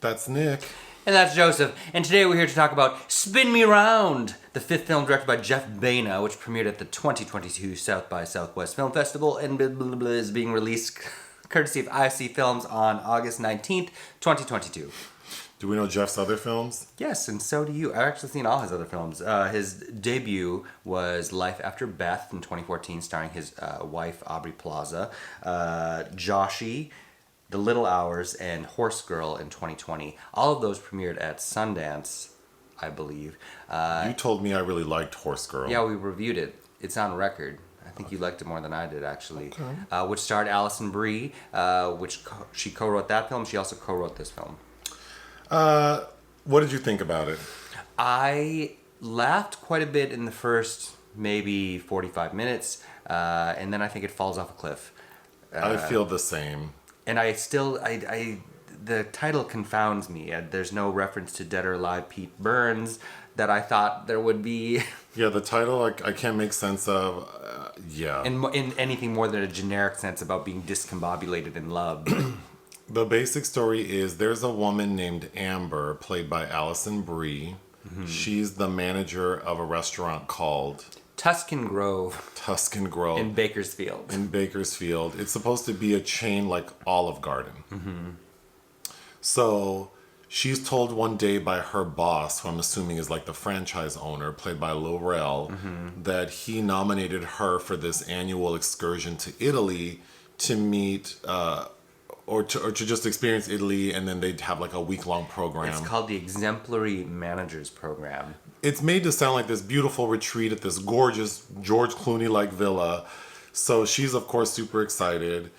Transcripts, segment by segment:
That's Nick. And that's Joseph. And today we're here to talk about Spin Me Round, the fifth film directed by Jeff Baena, which premiered at the 2022 South by Southwest Film Festival and is being released courtesy of IFC Films on August 19th, 2022. Do we know Jeff's other films? Yes, and so do you. I've actually seen all his other films. His debut was Life After Beth in 2014, starring his wife, Aubrey Plaza. Joshi, The Little Hours, and Horse Girl in 2020. All of those premiered at Sundance, I believe. You told me I really liked Horse Girl. Yeah, we reviewed it. It's on record. I think you liked it more than I did, actually. Okay. Which starred Alison Brie, she co-wrote that film. She also co-wrote this film. What did you think about it? I laughed quite a bit in the first maybe 45 minutes, and then I think it falls off a cliff. I feel the same. And the title confounds me. There's no reference to Dead or Alive Pete Burns that I thought there would be. Yeah, the title I can't make sense of. Yeah. In anything more than a generic sense about being discombobulated in love. The basic story is there's a woman named Amber, played by Alison Brie. Mm-hmm. She's the manager of a restaurant called Tuscan Grove. In Bakersfield. It's supposed to be a chain like Olive Garden. Mm-hmm. So she's told one day by her boss, who I'm assuming is like the franchise owner, played by Lil Rel, that he nominated her for this annual excursion to Italy to meet... Or to just experience Italy, and then they'd have like a week-long program. It's called the Exemplary Managers Program. It's made to sound like this beautiful retreat at this gorgeous George Clooney-like villa. So she's, of course, super excited.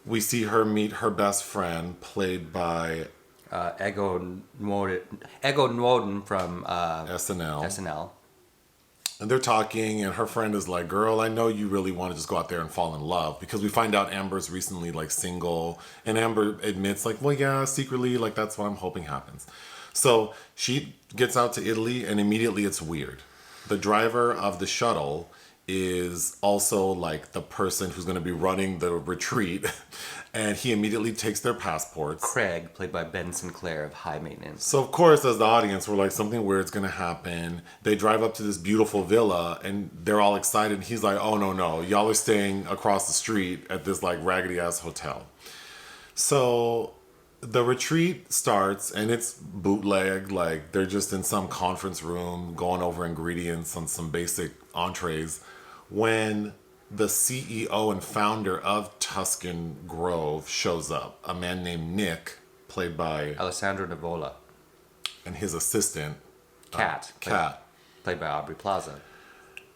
We see her meet her best friend, played by... Ego Nwodim from SNL. And they're talking, and her friend is like, girl, I know you really want to just go out there and fall in love. Because we find out Amber's recently, like, single. And Amber admits, like, well, yeah, secretly, like, that's what I'm hoping happens. So she gets out to Italy, and immediately it's weird. The driver of the shuttle is also, like, the person who's going to be running the retreat. And he immediately takes their passports. Craig, played by Ben Sinclair of High Maintenance. So, of course, as the audience, we're like, something weird's going to happen. They drive up to this beautiful villa, and they're all excited. And he's like, oh, no. Y'all are staying across the street at this, like, raggedy-ass hotel. So the retreat starts, and it's bootleg. Like, they're just in some conference room going over ingredients on some basic entrees. When the CEO and founder of Tuscan Grove shows up, a man named Nick, played by Alessandro Nivola, and his assistant Kat, played by Aubrey Plaza.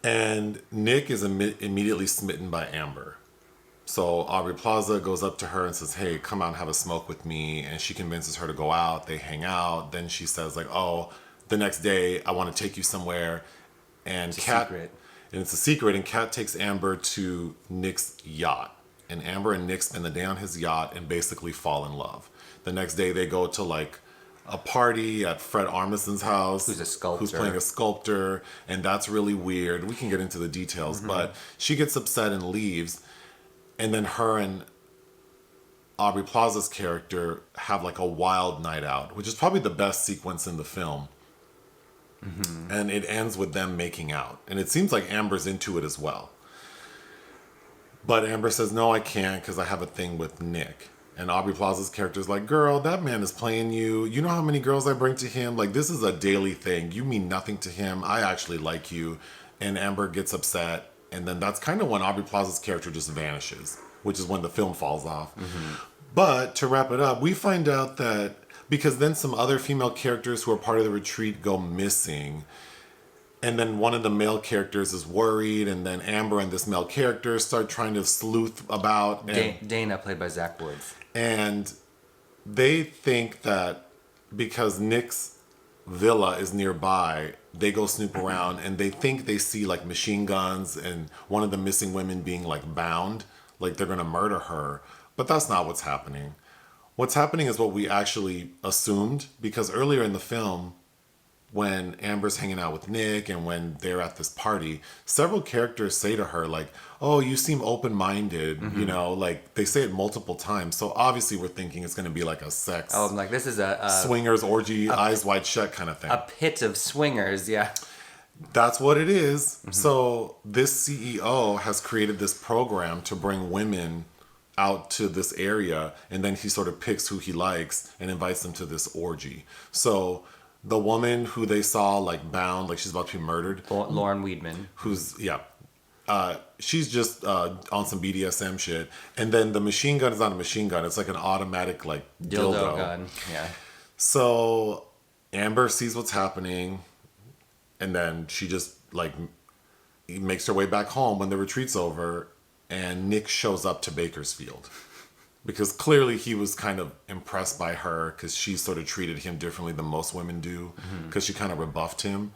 And Nick is immediately smitten by Amber. So Aubrey Plaza goes up to her and says, hey, come out and have a smoke with me. And she convinces her to go out. They hang out. Then she says, like, oh, the next day I want to take you somewhere. And Kat... And it's a secret, and Kat takes Amber to Nick's yacht. And Amber and Nick spend the day on his yacht and basically fall in love. The next day they go to like a party at Fred Armisen's house. Who's a sculptor. Who's playing a sculptor. And that's really weird. We can get into the details. But she gets upset and leaves. And then her and Aubrey Plaza's character have like a wild night out, which is probably the best sequence in the film. Mm-hmm. And it ends with them making out. And it seems like Amber's into it as well. But Amber says, no, I can't because I have a thing with Nick. And Aubrey Plaza's character is like, girl, that man is playing you. You know how many girls I bring to him? Like, this is a daily thing. You mean nothing to him. I actually like you. And Amber gets upset. And then that's kind of when Aubrey Plaza's character just vanishes, which is when the film falls off. Mm-hmm. But to wrap it up, we find out that because then some other female characters who are part of the retreat go missing. And then one of the male characters is worried. And then Amber and this male character start trying to sleuth about. Dana, played by Zach Woods. And they think that because Nick's villa is nearby, they go snoop around. And they think they see like machine guns and one of the missing women being like bound. Like they're going to murder her. But that's not what's happening. What's happening is what we actually assumed, because earlier in the film, when Amber's hanging out with Nick and when they're at this party, several characters say to her, like, oh, you seem open-minded, you know, like they say it multiple times. So obviously we're thinking it's going to be like a sex Oh, I'm like, this is a swingers orgy, eyes wide shut kind of thing. a pit of swingers, yeah. That's what it is. So this CEO has created this program to bring women out to this area, and then he sort of picks who he likes and invites them to this orgy. So the woman who they saw like bound, like she's about to be murdered, Lauren Weedman. who's she's just on some BDSM shit, and then the machine gun is not a machine gun; it's like an automatic like dildo gun, yeah. So Amber sees what's happening, and then she just like makes her way back home when the retreat's over, and Nick shows up to Bakersfield because clearly he was kind of impressed by her because she sort of treated him differently than most women do because she kind of rebuffed him,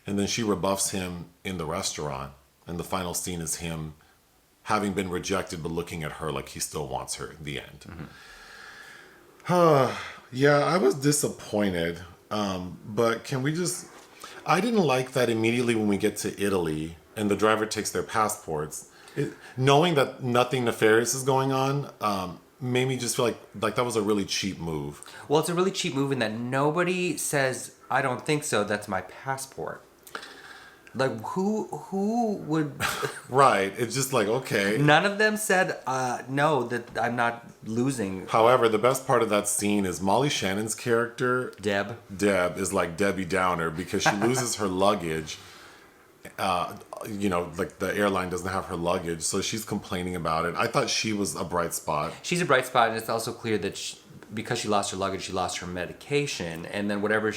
and then she rebuffs him in the restaurant, and the final scene is him having been rejected but looking at her like he still wants her at the end. Yeah, I was disappointed, but can we just... I didn't like that immediately when we get to Italy and the driver takes their passports. Knowing that nothing nefarious is going on made me just feel like that was a really cheap move. Well, it's a really cheap move in that nobody says, I don't think so, that's my passport. Like, who would... Right. It's just like, okay. None of them said, no, that I'm not losing. However, the best part of that scene is Molly Shannon's character, Deb, is like Debbie Downer because she loses her luggage. You know, like the airline doesn't have her luggage, so she's complaining about it. I thought she was a bright spot. She's a bright spot, and it's also clear that because she lost her luggage, she lost her medication, and then whatever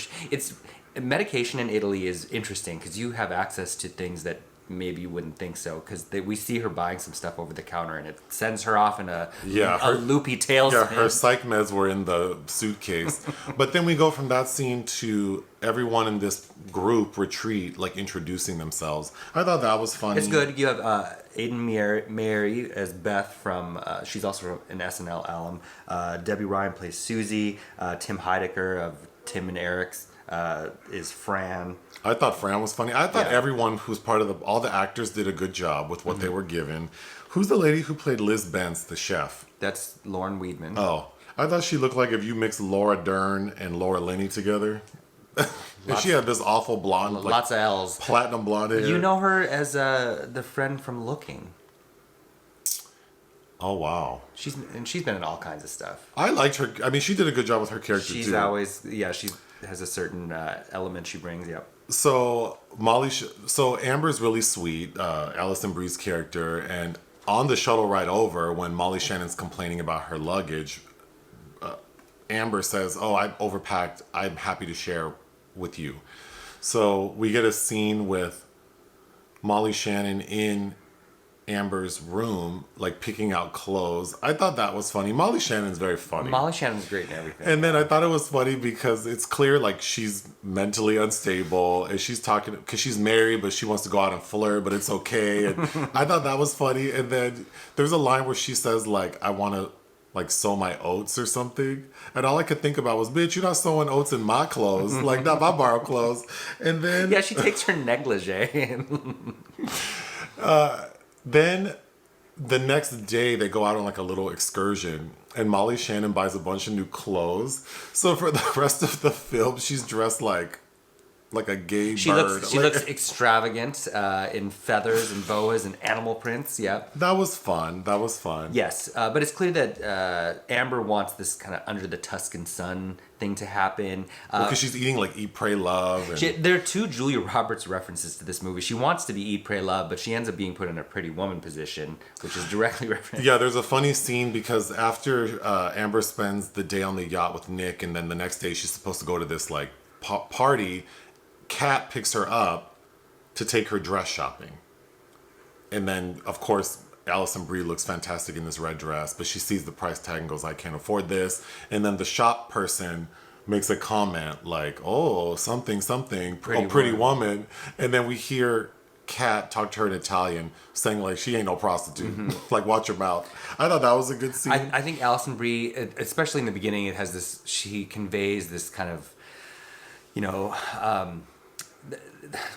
medication in Italy is interesting because you have access to things that maybe you wouldn't think so, because we see her buying some stuff over the counter and it sends her off in a loopy tailspin. Yeah, her psych meds were in the suitcase. But then we go from that scene to everyone in this group retreat like introducing themselves. I thought that was funny. It's good. You have Ayden Mayeri as Beth from, she's also an SNL alum. Debbie Ryan plays Susie. Tim Heidecker of Tim and Eric's is Fran. I thought Fran was funny. I thought everyone who's part of all the actors did a good job with what they were given. Who's the lady who played Liz Bentz, the chef? That's Lauren Weedman. Oh, I thought she looked like if you mixed Laura Dern and Laura Linney together. And she had this awful blonde, lots of L's, platinum blonde hair. You know her as the friend from Looking. Oh wow, she's been in all kinds of stuff. I liked her. I mean, she did a good job with her character too. She's always she has a certain element she brings. Yep. So Amber's really sweet, Alison Brie's character, and on the shuttle ride over, when Molly Shannon's complaining about her luggage, Amber says, "Oh, I'm overpacked. I'm happy to share with you." So we get a scene with Molly Shannon in Amber's room, like picking out clothes. I thought that was funny. Molly Shannon's very funny. Molly Shannon's great in everything. And then I thought it was funny because it's clear like she's mentally unstable and she's talking because she's married, but she wants to go out and flirt, but it's okay. And I thought that was funny. And then there's a line where she says like, "I want to like sew my oats or something," and all I could think about was, "Bitch, you're not sewing oats in my clothes, like not my borrowed clothes." And then she takes her negligee. Then the next day they go out on like a little excursion and Molly Shannon buys a bunch of new clothes. So for the rest of the film, she's dressed like a gay bird. She looks extravagant in feathers and boas and animal prints. Yep. That was fun. Yes, but it's clear that Amber wants this kind of under the Tuscan sun thing to happen. Because she's eating like Eat, Pray, Love. And... there are two Julia Roberts references to this movie. She wants to be Eat, Pray, Love, but she ends up being put in a Pretty Woman position, which is directly referenced. Yeah, there's a funny scene because after Amber spends the day on the yacht with Nick, and then the next day she's supposed to go to this like party, Kat picks her up to take her dress shopping. And then, of course, Alison Brie looks fantastic in this red dress, but she sees the price tag and goes, "I can't afford this." And then the shop person makes a comment like, "Oh, something, pretty woman." And then we hear Kat talk to her in Italian, saying like, "She ain't no prostitute." Like, watch your mouth. I thought that was a good scene. I think Alison Brie, especially in the beginning, she conveys this kind of you know,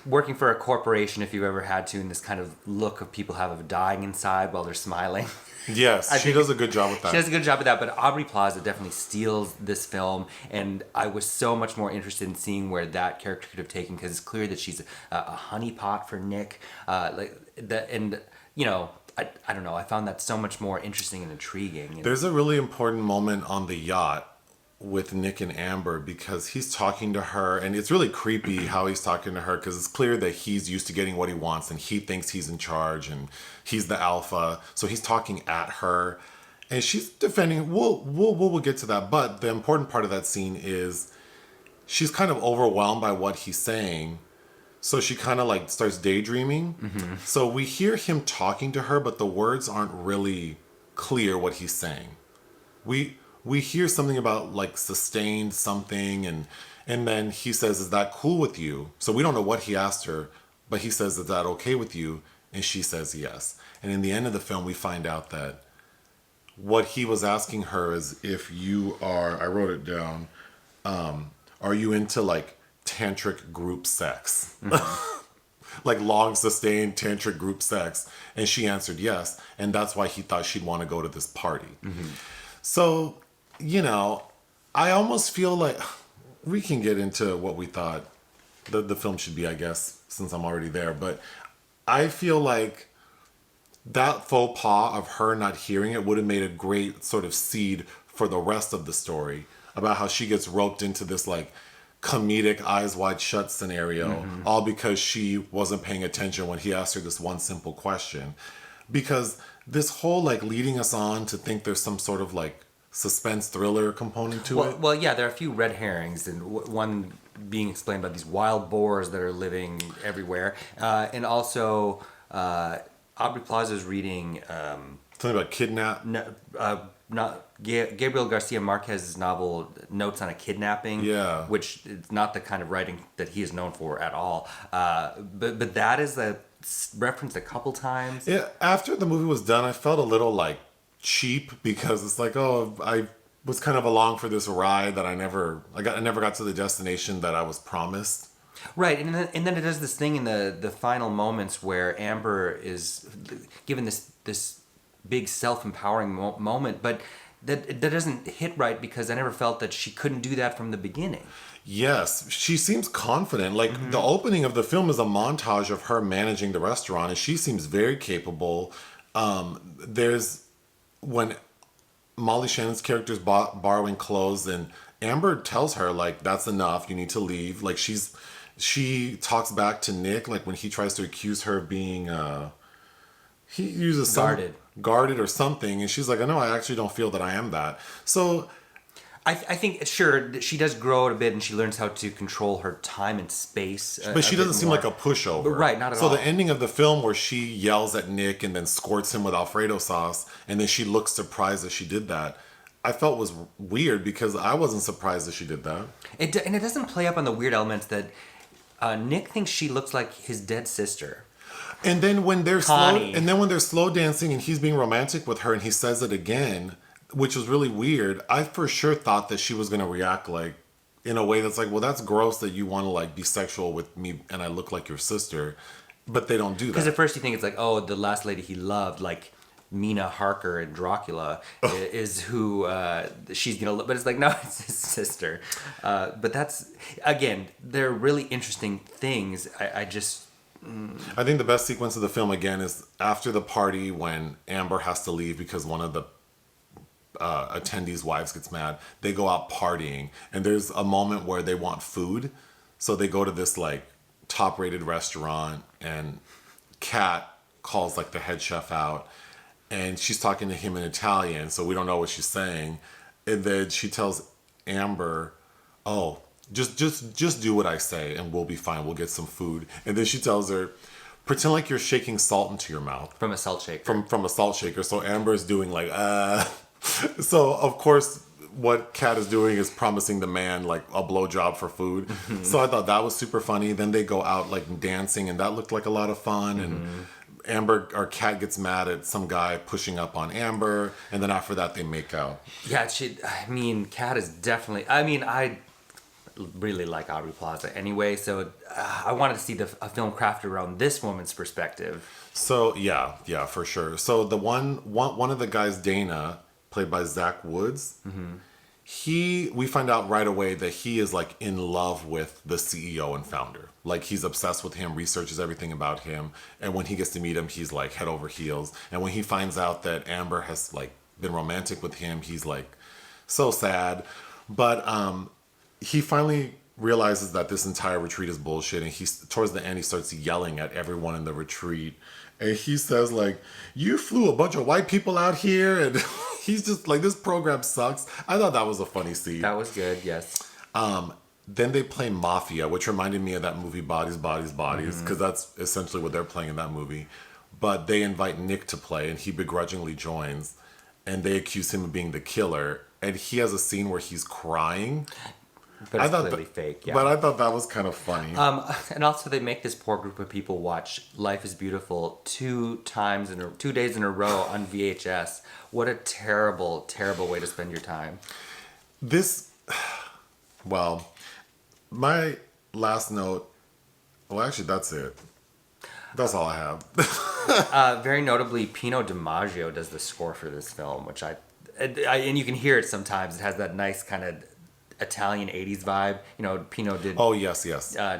working for a corporation, if you've ever had to, and this kind of look of people have of dying inside while they're smiling. Yes, she does a good job with that. She does a good job with that, but Aubrey Plaza definitely steals this film, and I was so much more interested in seeing where that character could have taken, because it's clear that she's a honeypot for Nick, and you know, I don't know, I found that so much more interesting and intriguing. And there's a really important moment on the yacht with Nick and Amber, because he's talking to her, and it's really creepy how he's talking to her, because it's clear that he's used to getting what he wants and he thinks he's in charge and he's the alpha, so he's talking at her and she's defending. We'll get to that, but the important part of that scene is she's kind of overwhelmed by what he's saying, so she kind of like starts daydreaming. So we hear him talking to her, but the words aren't really clear what he's saying. We hear something about like sustained something, and then he says, "Is that cool with you?" So we don't know what he asked her, but he says, "Is that okay with you?" And she says yes. And in the end of the film, we find out that what he was asking her is, if you are, I wrote it down, are you into like tantric group sex? Like long sustained tantric group sex? And she answered yes. And that's why he thought she'd want to go to this party. So, you know, I almost feel like we can get into what we thought the film should be, I guess, since I'm already there. But I feel like that faux pas of her not hearing it would have made a great sort of seed for the rest of the story, about how she gets roped into this like comedic eyes wide shut scenario, all because she wasn't paying attention when he asked her this one simple question. Because this whole like leading us on to think there's some sort of like suspense thriller component to it. Well, yeah, there are a few red herrings, and one being explained by these wild boars that are living everywhere, and also Aubrey Plaza is reading Something about kidnap. Not Gabriel Garcia Marquez's novel Notes on a Kidnapping, which is not the kind of writing that he is known for at all. But that is referenced a couple times. Yeah, after the movie was done, I felt a little like cheap, because it's like, oh, I was kind of along for this ride that I never got to the destination that I was promised. Right, and then it does this thing in the final moments where Amber is given this big self-empowering moment, but that doesn't hit right, because I never felt that she couldn't do that from the beginning. Yes, she seems confident. Like the opening of the film is a montage of her managing the restaurant, and she seems very capable. There's when Molly Shannon's character is borrowing clothes, and Amber tells her like, that's enough, you need to leave. Like she talks back to Nick, like when he tries to accuse her of being he uses guarded or something, and she's like, no, I actually don't feel that I am that. So I think, sure, she does grow a bit, and she learns how to control her time and space. But she doesn't seem like a pushover. Right, not at all. So the ending of the film where she yells at Nick and then squirts him with Alfredo sauce, and then she looks surprised that she did that, I felt was weird, because I wasn't surprised that she did that. And it doesn't play up on the weird elements that Nick thinks she looks like his dead sister. And then when they're slow dancing and he's being romantic with her and he says it again, which was really weird, I for sure thought that she was going to react like in a way that's like, well, that's gross that you want to like be sexual with me and I look like your sister. But they don't do that. Because at first you think it's like, oh, the last lady he loved, like Mina Harker in Dracula, is who she's going to look. But it's like, no, it's his sister. But that's, again, they're really interesting things. I think the best sequence of the film, again, is after the party when Amber has to leave because one of the attendees' wives gets mad. They go out partying, and there's a moment where they want food, so they go to this like top-rated restaurant, and Kat calls like the head chef out, and she's talking to him in Italian, so we don't know what she's saying, and then she tells Amber, "Oh, just do what I say, and we'll be fine. We'll get some food." And then she tells her, "Pretend like you're shaking salt into your mouth from a salt shaker." From a salt shaker. So Amber's doing like So of course, what Kat is doing is promising the man like a blowjob for food. Mm-hmm. So I thought that was super funny. Then they go out like dancing, and that looked like a lot of fun. Mm-hmm. And Kat gets mad at some guy pushing up on Amber, and then after that they make out. Yeah, Kat is definitely. really like Aubrey Plaza anyway, so I wanted to see a film crafted around this woman's perspective. So yeah, for sure. So the one of the guys, Dana, played by Zach Woods, we find out right away that he is like in love with the CEO and founder. Like he's obsessed with him, researches everything about him, and when he gets to meet him, he's like head over heels. And when he finds out that Amber has like been romantic with him, he's like so sad. But he finally realizes that this entire retreat is bullshit, and towards the end he starts yelling at everyone in the retreat, and he says like, "You flew a bunch of white people out here," and he's just like, "This program sucks." I thought that was a funny scene. That was good, yes. Then they play Mafia, which reminded me of that movie Bodies, Bodies, Bodies, because that's essentially what they're playing in that movie. But they invite Nick to play, and he begrudgingly joins, and they accuse him of being the killer, and he has a scene where he's crying. But it's clearly fake, yeah. But I thought that was kind of funny. And also they make this poor group of people watch Life is Beautiful 2 days in a row on VHS. What a terrible, terrible way to spend your time. My last note, well, actually, that's it. That's all I have. Very notably, Pino DiMaggio does the score for this film, which and you can hear it sometimes. It has that nice kind of Italian 80s vibe. You know, Pino did. Oh, yes.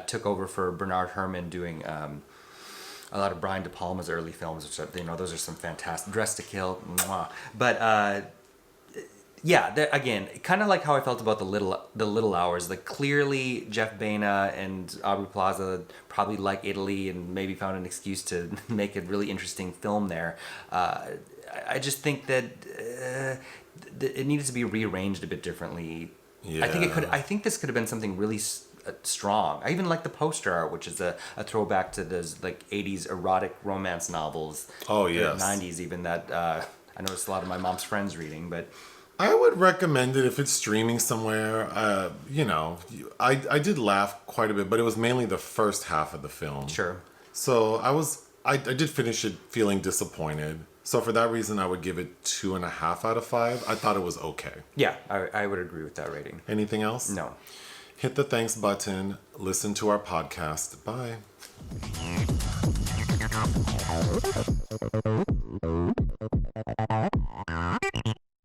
Took over for Bernard Herrmann doing a lot of Brian De Palma's early films, which those are some fantastic. Dress to Kill, mwah. But yeah, again, kind of like how I felt about the Little Hours. Like clearly, Jeff Baena and Aubrey Plaza probably like Italy and maybe found an excuse to make a really interesting film there. I just think that it needed to be rearranged a bit differently. Yeah. I think this could have been something really strong. I even like the poster art, which is a throwback to those like 80s erotic romance novels. Oh yes. 90s even that I noticed a lot of my mom's friends reading, but I would recommend it if it's streaming somewhere. I did laugh quite a bit, but it was mainly the first half of the film. Sure. So I did finish it feeling disappointed. So for that reason, I would give it 2.5 out of 5. I thought it was okay. Yeah, I would agree with that rating. Anything else? No. Hit the thanks button. Listen to our podcast. Bye.